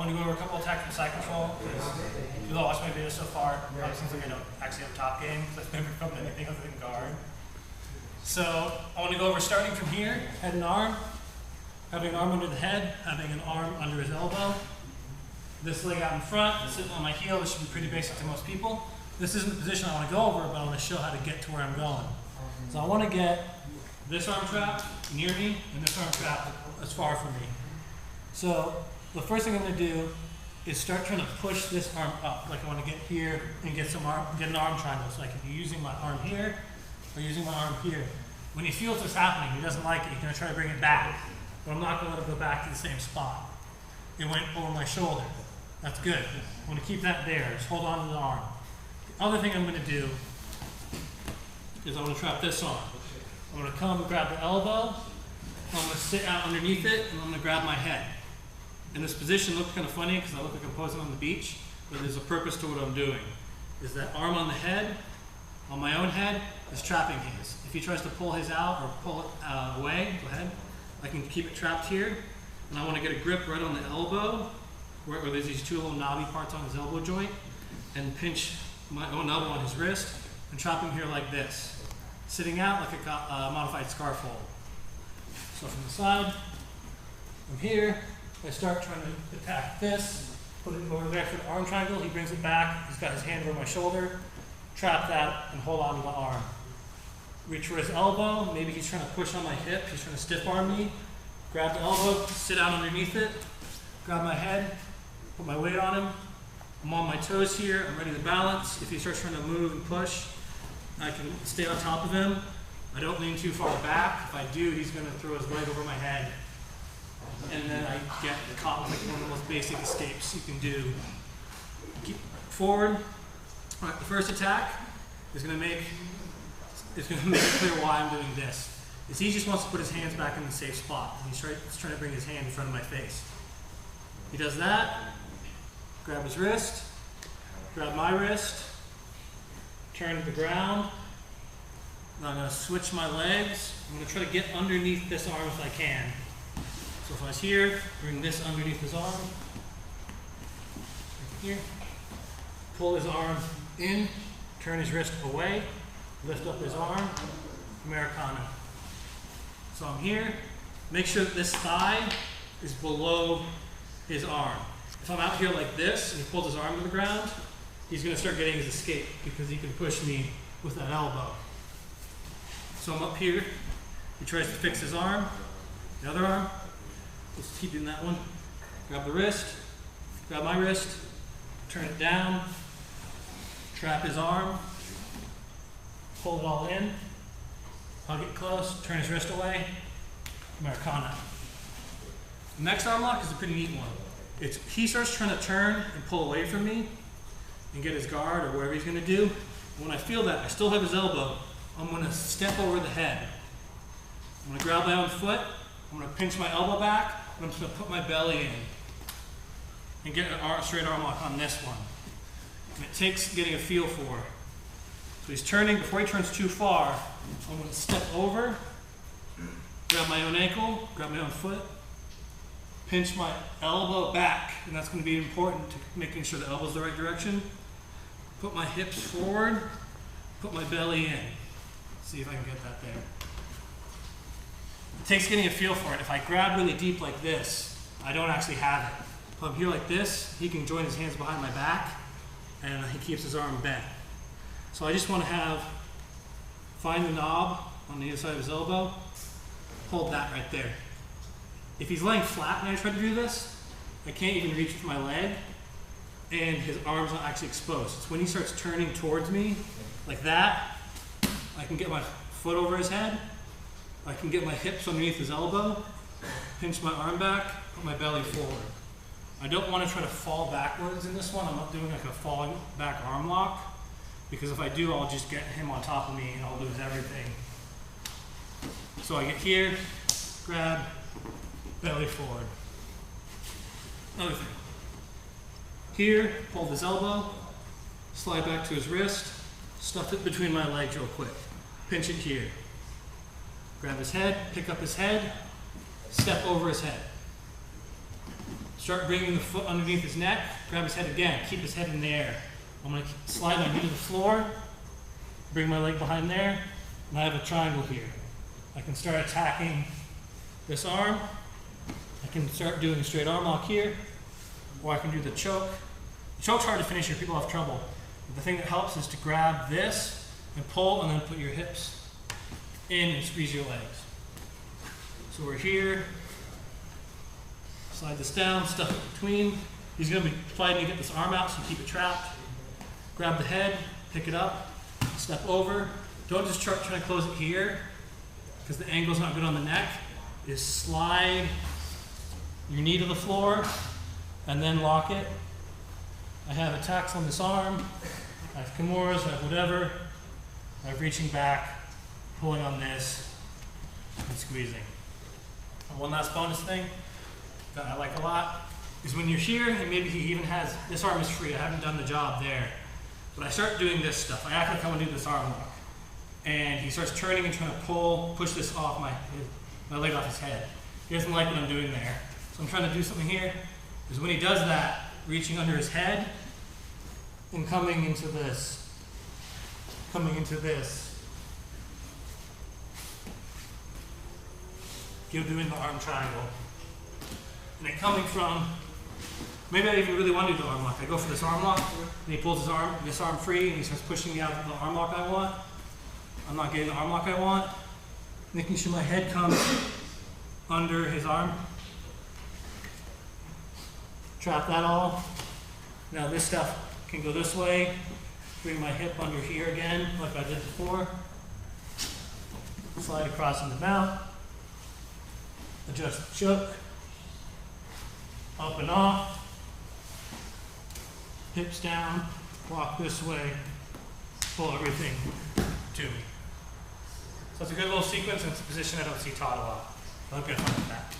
going to go over a couple attacks from side control, because if you watch my video so far, it probably seems like I don't actually have top game, because I've never filmed anything other than guard. So I want to go over starting from here, head and arm, having an arm under the head, having an arm under his elbow. This leg out in front, sitting on my heel. This should be pretty basic to most people. This isn't the position I want to go over, but I want to show how to get to where I'm going. So I want to get this arm trap near me and this arm trap as far from me. So the first thing I'm going to do is start trying to push this arm up. Like I want to get here and get an arm triangle. So I can be using my arm here or using my arm here. When he feels this happening, he doesn't like it. He's going to try to bring it back, but I'm not going to let it go back to the same spot. It went over my shoulder. That's good. I want to keep that there. Just hold on to the arm. The other thing I'm going to do is I'm going to trap this arm. I'm going to come and grab the elbow. I'm going to sit out underneath it, and I'm going to grab my head. And this position looks kind of funny because I look like I'm posing on the beach, but there's a purpose to what I'm doing. Is that arm on the head, on my own head, is trapping his. If he tries to pull his out or pull it away, go ahead. I can keep it trapped here. And I want to get a grip right on the elbow, where there's these two little knobby parts on his elbow joint, and pinch my own elbow on his wrist, and trap him here like this. Sitting out like a modified scarfhold. So from the side, from here, I start trying to attack this, put it over there for the arm triangle, he brings it back, he's got his hand over my shoulder, trap that, and hold on to the arm. Reach for his elbow, maybe he's trying to push on my hip, he's trying to stiff arm me. Grab the elbow, sit out underneath it, grab my head, put my weight on him. I'm on my toes here, I'm ready to balance. If he starts trying to move and push, I can stay on top of him. I don't lean too far back. If I do, he's going to throw his leg over my head. And then I get caught with like one of the most basic escapes you can do. Keep forward. All right, the first attack is going to make it clear why I'm doing this. Is he just wants to put his hands back in the safe spot. He's trying to bring his hand in front of my face. He does that. Grab his wrist. Grab my wrist. Turn to the ground. Now I'm going to switch my legs. I'm going to try to get underneath this arm if I can. So if I was here, bring this underneath his arm. Right here. Pull his arm in. Turn his wrist away. Lift up his arm. Americana. So I'm here. Make sure that this thigh is below his arm. If I'm out here like this and he pulls his arm to the ground, he's going to start getting his escape because he can push me with that elbow. So I'm up here. He tries to fix his arm. The other arm. Let's keep doing that one. Grab the wrist. Grab my wrist. Turn it down. Trap his arm. Pull it all in. Hug it close. Turn his wrist away. Americana. The next arm lock is a pretty neat one. He starts trying to turn and pull away from me and get his guard or whatever he's going to do. And when I feel that, I still have his elbow. I'm going to step over the head. I'm going to grab my own foot. I'm going to pinch my elbow back. And I'm just going to put my belly in and get a straight arm lock on this one. And it takes getting a feel for. So he's turning. Before he turns too far, I'm going to step over, grab my own ankle, grab my own foot, pinch my elbow back, and that's going to be important to making sure the elbow's the right direction. Put my hips forward, put my belly in. See if I can get that there. It takes getting a feel for it. If I grab really deep like this, I don't actually have it. If I'm here like this, he can join his hands behind my back, and he keeps his arm bent. So I just want to find the knob on the other side of his elbow, hold that right there. If he's laying flat when I try to do this, I can't even reach with my leg, and his arm's not actually exposed. It's when he starts turning towards me, like that, I can get my foot over his head, I can get my hips underneath his elbow, pinch my arm back, put my belly forward. I don't want to try to fall backwards in this one. I'm not doing like a falling back arm lock, because if I do, I'll just get him on top of me and I'll lose everything. So I get here, grab, belly forward. Another thing. Here, hold his elbow, slide back to his wrist, stuff it between my legs real quick. Pinch it here. Grab his head, pick up his head, step over his head. Start bringing the foot underneath his neck, grab his head again, keep his head in the air. I'm going to slide my knee to the floor, bring my leg behind there, and I have a triangle here. I can start attacking this arm. I can start doing a straight arm lock here, or I can do the choke. The choke's hard to finish here, people have trouble. But the thing that helps is to grab this and pull, and then put your hips in and squeeze your legs. So we're here, slide this down, stuff it between. He's going to be fighting to get this arm out, so keep it trapped. Grab the head, pick it up, step over. Don't just try to close it here, because the angle's not good on the neck. Is slide your knee to the floor, and then lock it. I have attacks on this arm. I have Kimuras, I have whatever. I have reaching back, pulling on this, and squeezing. And one last bonus thing that I like a lot is when you're here, and maybe he even has, this arm is free, I haven't done the job there, but I start doing this stuff. I act like I'm gonna do this arm lock. And he starts turning and trying to push this off my leg off his head. He doesn't like what I'm doing there. So I'm trying to do something here, is when he does that, reaching under his head and coming into this. You're doing the arm triangle. And then coming from, maybe I even really want to do the arm lock. I go for this arm lock, and he pulls this arm free, and he starts pushing me out to the arm lock I want. I'm not getting the arm lock I want. Making sure my head comes under his arm. Trap that all. Now this stuff can go this way. Bring my hip under here again, like I did before. Slide across in the mount. Adjust the choke. Up and off. Hips down. Walk this way. Pull everything to me. So it's a good little sequence, and it's a position I don't see taught a lot. I hope you have fun with that.